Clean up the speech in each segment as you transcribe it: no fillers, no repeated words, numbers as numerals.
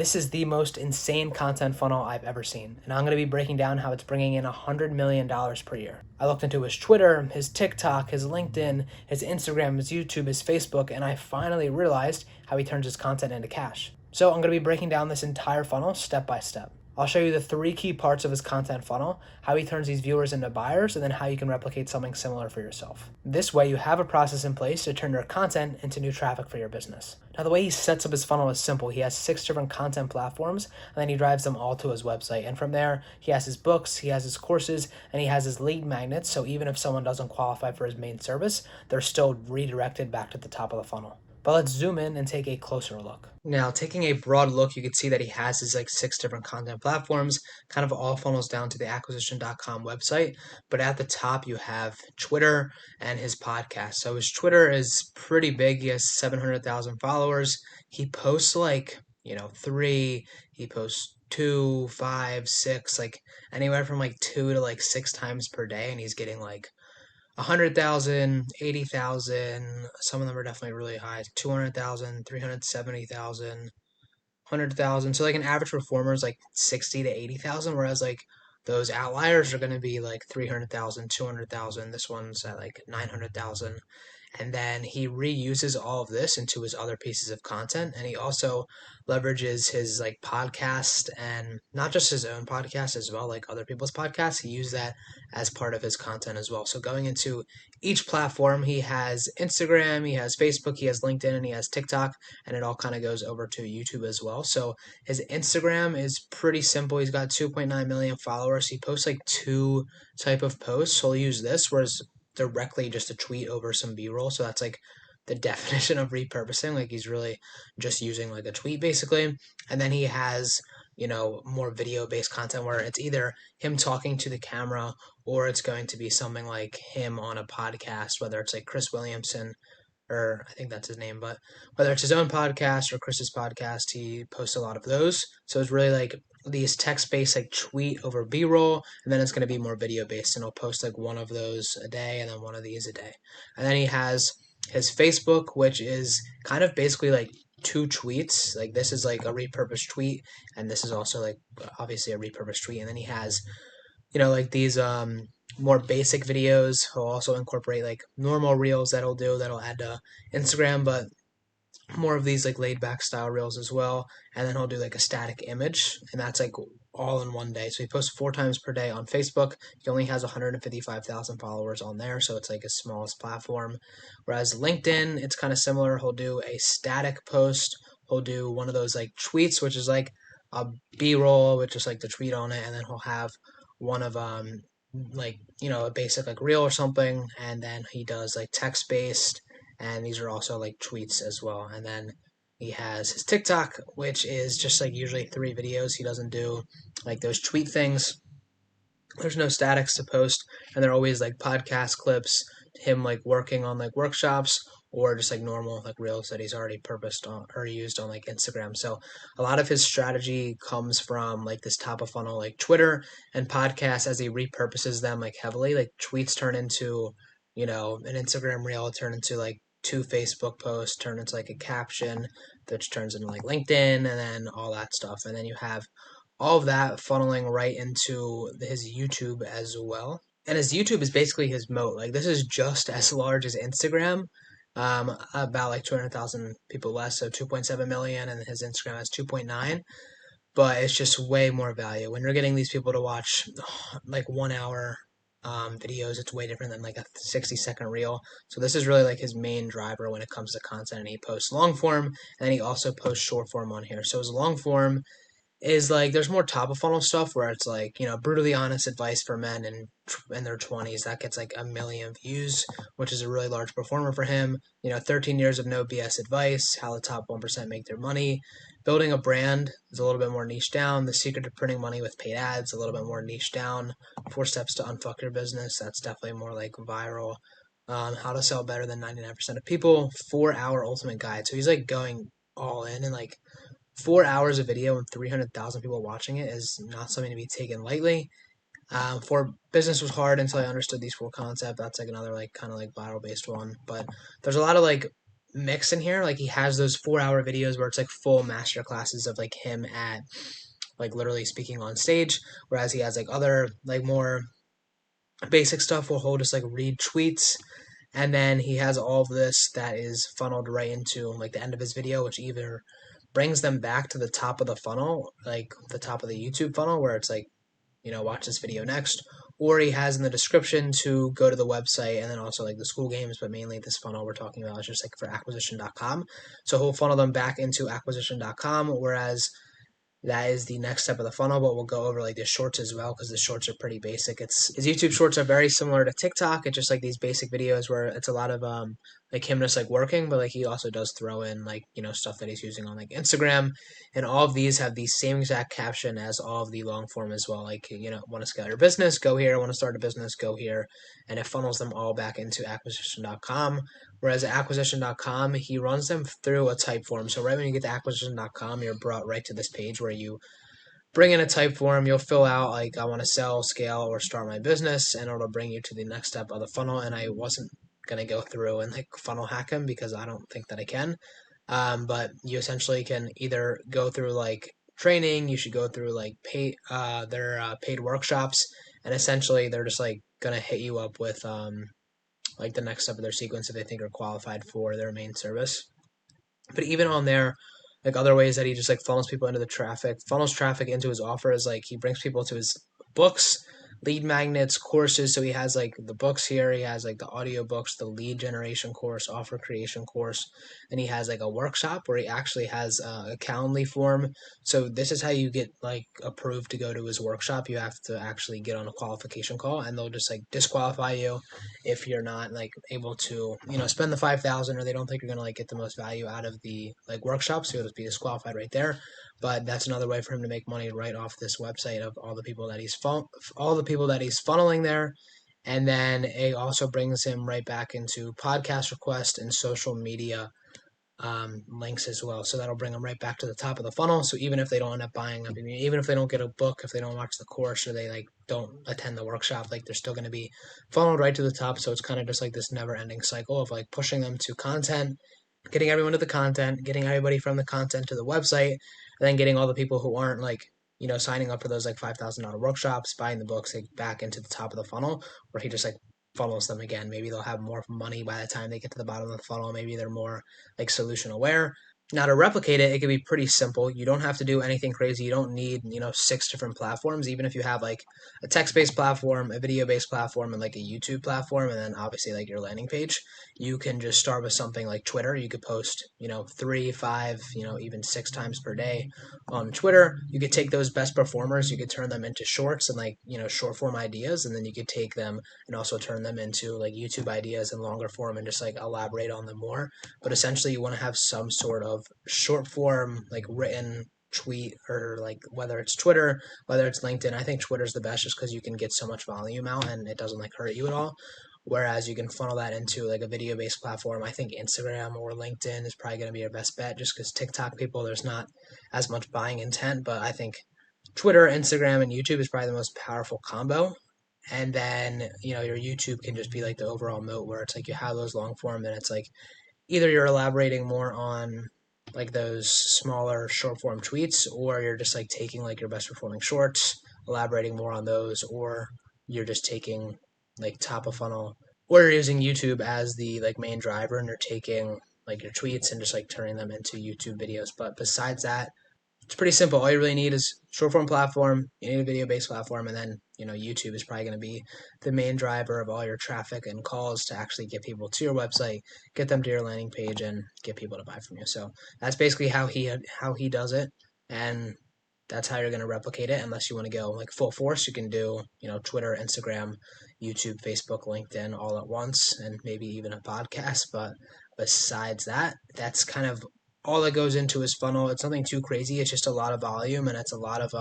This is the most insane content funnel I've ever seen, and I'm going to be breaking down how it's bringing in $100 million per year. I looked into his Twitter, his TikTok, his LinkedIn, his Instagram, his YouTube, his Facebook, and I finally realized how he turns his content into cash. So I'm going to be breaking down this entire funnel step by step. I'll show you the 3 key parts of his content funnel, how he turns these viewers into buyers, and then how you can replicate something similar for yourself. This way you have a process in place to turn your content into new traffic for your business. Now the way he sets up his funnel is simple. He has 6 different content platforms, and then he drives them all to his website. And from there, he has his books, he has his courses, and he has his lead magnets, so even if someone doesn't qualify for his main service, they're still redirected back to the top of the funnel. But let's zoom in and take a closer look. Now, taking a broad look, you can see that he has his 6 different content platforms, kind of all funnels down to the acquisition.com website. But at the top, you have Twitter and his podcast. So his Twitter is pretty big. He has 700,000 followers. He posts 3, he posts 2, 5, 6, anywhere from 2 to 6 times per day. And he's getting 100,000, 80,000. Some of them are definitely really high. 200,000, 370,000, 100,000. So an average performer is 60 to 80,000, whereas those outliers are going to be 300,000, 200,000. This one's at 900,000. And then he reuses all of this into his other pieces of content. And he also leverages his podcast, and not just his own podcast as well, other people's podcasts. He used that as part of his content as well. So going into each platform, he has Instagram, he has Facebook, he has LinkedIn, and he has TikTok, and it all kind of goes over to YouTube as well. So his Instagram is pretty simple. He's got 2.9 million followers. He posts 2 type of posts. So he'll use this, whereas directly just a tweet over some B-roll. So that's the definition of repurposing. He's really just using a tweet basically. And then he has, more video-based content where it's either him talking to the camera or it's going to be something like him on a podcast, whether it's Chris Williamson, or I think that's his name, but whether it's his own podcast or Chris's podcast, he posts a lot of those. So it's really these text-based tweet over B-roll, and then it's going to be more video-based, and he'll post one of those a day and then one of these a day. And then he has his Facebook, which is kind of basically 2 tweets. This is a repurposed tweet, and this is also obviously a repurposed tweet. And then he has, these more basic videos. He'll also incorporate normal reels that'll add to Instagram, but more of these laid back style reels as well. And then he'll do a static image, and that's all in one day. So he posts 4 times per day on Facebook. He only has 155,000 followers on there, so it's his smallest platform. Whereas LinkedIn, it's kind of similar. He'll do a static post. He'll do one of those tweets, which is a B-roll with just the tweet on it, and then he'll have one of a basic reel or something, and then he does text based, and these are also tweets as well. And then he has his TikTok, which is just usually 3 videos. He doesn't do those tweet things. There's no statics to post, and they're always podcast clips, him working on workshops, or just normal reels that he's already purposed on or used on Instagram. So a lot of his strategy comes from this top of funnel Twitter and podcasts, as he repurposes them heavily. Tweets turn into an Instagram reel, turn into 2 Facebook posts, turn into a caption, which turns into LinkedIn, and then all that stuff. And then you have all of that funneling right into his YouTube as well. And his YouTube is basically his moat. This is just as large as Instagram, about 200,000 people less, so 2.7 million, and his Instagram has 2.9. But it's just way more value. When you're getting these people to watch 1 hour videos, it's way different than a 60-second reel. So this is really his main driver when it comes to content. And he posts long form, and then he also posts short form on here. So his long form is there's more top of funnel stuff where it's brutally honest advice for men in their 20s. That gets 1 million views, which is a really large performer for him. 13 years of no BS advice, how the top 1% make their money. Building a brand is a little bit more niche down. The secret to printing money with paid ads, a little bit more niche down. 4 steps to unfuck your business, that's definitely more viral. How to sell better than 99% of people. 4-hour ultimate guide. So he's going all in, and 4 hours of video and 300,000 people watching it is not something to be taken lightly. For business was hard until I understood these 4 concepts. That's another kind of viral based one. But there's a lot of mix in here. Like he has those 4-hour videos where it's like full master classes of like him at like literally speaking on stage, whereas he has like other like more basic stuff where he'll just like read tweets, and then he has all of this that is funneled right into like the end of his video, which either brings them back to the top of the funnel, like the top of the YouTube funnel, where it's like, watch this video next, or he has in the description to go to the website, and then also like the school games, but mainly this funnel we're talking about is just like for acquisition.com. So he'll funnel them back into acquisition.com, whereas that is the next step of the funnel, but we'll go over like the shorts as well because the shorts are pretty basic. His YouTube shorts are very similar to TikTok. It's just like these basic videos where it's a lot of like him just like working, but like he also does throw in like stuff that he's using on like Instagram, and all of these have the same exact caption as all of the long form as well. Like want to scale your business, go here. Want to start a business, go here, and it funnels them all back into acquisition.com. Whereas at acquisition.com, he runs them through a type form. So right when you get to acquisition.com, you're brought right to this page where you bring in a type form. You'll fill out like I want to sell, scale, or start my business, and it'll bring you to the next step of the funnel. And I wasn't gonna go through and like funnel hack him because I don't think that I can. But you essentially can either go through like training. You should go through like their paid workshops, and essentially they're just like gonna hit you up with like the next step of their sequence if they think are qualified for their main service. But even on there, like other ways that he just like funnels traffic into his offer is like he brings people to his books, lead magnets, courses. So he has like the books here, he has like the audio books, the lead generation course, offer creation course, and he has like a workshop where he actually has a Calendly form. So this is how you get like approved to go to his workshop. You have to actually get on a qualification call, and they'll just like disqualify you if you're not like able to spend the 5,000, or they don't think you're gonna like get the most value out of the like workshop, so you'll just be disqualified right there. But that's another way for him to make money right off this website of all the people that he's funneling there. And then it also brings him right back into podcast requests and social media links as well. So that'll bring them right back to the top of the funnel. So even if they don't end up buying, even if they don't get a book, if they don't watch the course, or they like don't attend the workshop, like they're still going to be funneled right to the top. So it's kind of just like this never ending cycle of like pushing them to content, getting everyone to the content, getting everybody from the content to the website, and then getting all the people who aren't like signing up for those like $5,000 workshops, buying the books, like back into the top of the funnel, where he just like funnels them again. Maybe they'll have more money by the time they get to the bottom of the funnel. Maybe they're more like solution aware. Now to replicate it, it can be pretty simple. You don't have to do anything crazy. You don't need, 6 different platforms. Even if you have like a text-based platform, a video-based platform, and like a YouTube platform, and then obviously like your landing page, you can just start with something like Twitter. You could post, 3, 5, even 6 times per day on Twitter. You could take those best performers, you could turn them into shorts and like, short form ideas, and then you could take them and also turn them into like YouTube ideas in longer form and just like elaborate on them more. But essentially you want to have some sort of short form like written tweet, or like whether it's Twitter, whether it's LinkedIn. I think Twitter's the best just because you can get so much volume out and it doesn't like hurt you at all. Whereas you can funnel that into like a video based platform. I think Instagram or LinkedIn is probably going to be your best bet just because TikTok people, there's not as much buying intent. But I think Twitter, Instagram, and YouTube is probably the most powerful combo. And then, your YouTube can just be like the overall moat where it's like you have those long form, and it's like either you're elaborating more on like those smaller short form tweets, or you're just like taking like your best performing shorts, elaborating more on those, or you're just taking like top of funnel, or you're using YouTube as the like main driver, and you're taking like your tweets and just like turning them into YouTube videos. But besides that, it's pretty simple. All you really need is short form platform, you need a video based platform, and then YouTube is probably going to be the main driver of all your traffic and calls to actually get people to your website, get them to your landing page, and get people to buy from you. So that's basically how he does it, and that's how you're going to replicate it. Unless you want to go like full force, you can do Twitter, Instagram, YouTube, Facebook, LinkedIn all at once, and maybe even a podcast. But besides that, that's kind of all that goes into his funnel. It's nothing too crazy. It's just a lot of volume, and it's a lot of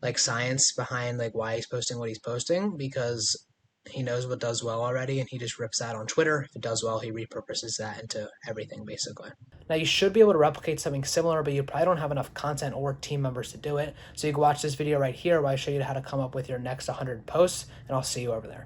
like science behind like why he's posting what he's posting, because he knows what does well already, and he just rips that on Twitter. If it does well, he repurposes that into everything basically. Now you should be able to replicate something similar, but you probably don't have enough content or team members to do it. So you can watch this video right here where I show you how to come up with your next 100 posts, and I'll see you over there.